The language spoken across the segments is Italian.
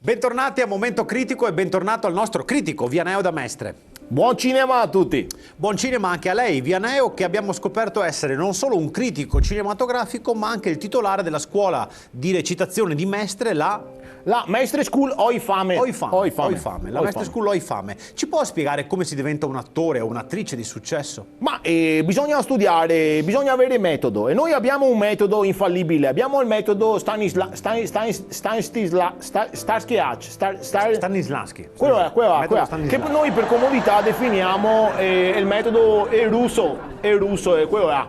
Bentornati a Momento Critico e bentornato al nostro critico Vianeo da Mestre. Buon cinema a tutti! Buon cinema anche a lei, Vianeo, che abbiamo scoperto essere non solo un critico cinematografico, ma anche il titolare della scuola di recitazione di Mestre, la Mestre School Oifame. La Mestre School Oifame. Ci può spiegare come si diventa un attore o un'attrice di successo? Ma bisogna studiare, bisogna avere metodo e noi abbiamo un metodo infallibile. Abbiamo il metodo Stanislavski. Quello che noi per comodità definiamo il metodo russo, quello è,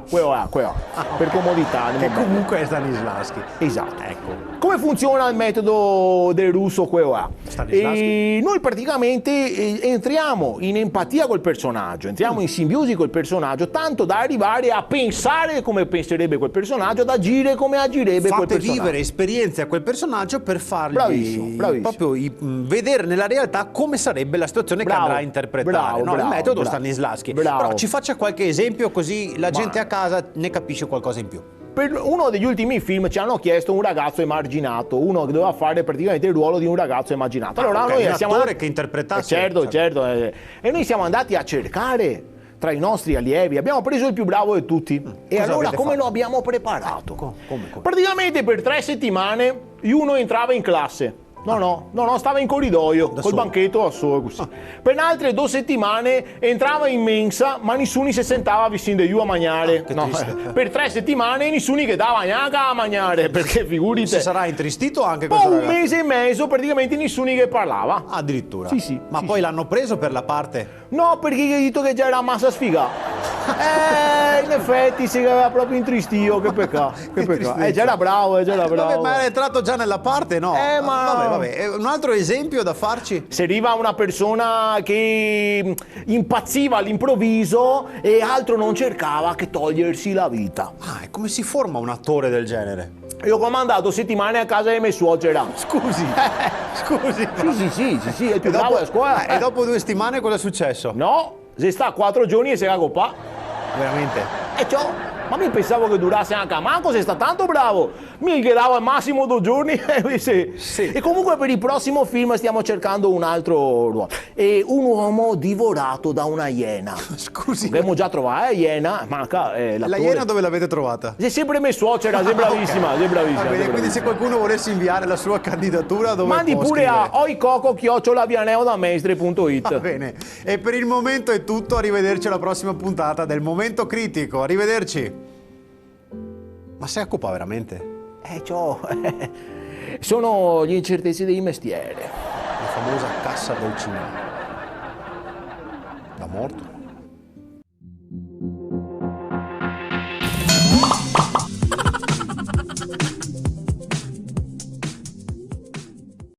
per comodità. Che comunque è Stanislavski. Esatto. Ecco. Come funziona il metodo del russo quello là? Stanislavski. Noi praticamente entriamo in empatia col personaggio, entriamo in simbiosi col personaggio, tanto da arrivare a pensare come penserebbe quel personaggio, ad agire come agirebbe quel personaggio. Fate vivere esperienze a quel personaggio per fargli Bravissimo. proprio vedere nella realtà come sarebbe la situazione che andrà a interpretare. Il metodo Stanislavski. Però ci faccia qualche esempio così la gente a casa ne capisce qualcosa in più. Per uno degli ultimi film ci hanno chiesto un ragazzo emarginato, uno che doveva fare praticamente il ruolo di un ragazzo emarginato. Allora noi siamo un attore che interpretasse. Certo. E noi siamo andati a cercare tra i nostri allievi, abbiamo preso il più bravo di tutti. E allora come lo abbiamo preparato? Come? Praticamente per 3 settimane uno entrava in classe. No, stava in corridoio, col banchetto al solo così. Per altre 2 settimane entrava in mensa, ma nessuno si sentava vicino a mangiare. Per 3 settimane nessuno che dava neanche a mangiare, perché figurati. Si sarà intristito anche questo un ragazzo? mese e mezzo praticamente nessuno che parlava. Addirittura? Sì. Ma poi l'hanno preso per la parte? No, perché gli ho detto che già era massa sfiga. In effetti si aveva proprio intristito, che peccato. Già era bravo. Vabbè, ma è entrato già nella parte, no? Ma vabbè. Un altro esempio da farci? Se arriva una persona che impazziva all'improvviso e altro non cercava che togliersi la vita. E come si forma un attore del genere? Io ho comandato settimane a casa di mia suocera. Scusi. Sì, è il più bravo della scuola. E dopo 2 settimane cosa è successo? No, si sta 4 giorni e si cagopà. Veramente? Ma mi pensavo che durasse anche a manco, sei stato tanto bravo. Mi dava al massimo 2 giorni. Sì. E comunque per il prossimo film stiamo cercando un altro ruolo. E un uomo divorato da una iena. Scusi. Abbiamo già trovato iena, manca la iena dove l'avete trovata? È sempre mia suocera, sei bravissima, sei bravissima. Va bene, quindi se qualcuno volesse inviare la sua candidatura dove mandi può pure scrivere? a oicoco@vianeodamestre.it. Va bene, e per il momento è tutto, arrivederci alla prossima puntata del Momento Critico, arrivederci. Ma sei a Copa veramente? Sono gli incertezze dei mestieri. La famosa cassa del cinema. Da morto?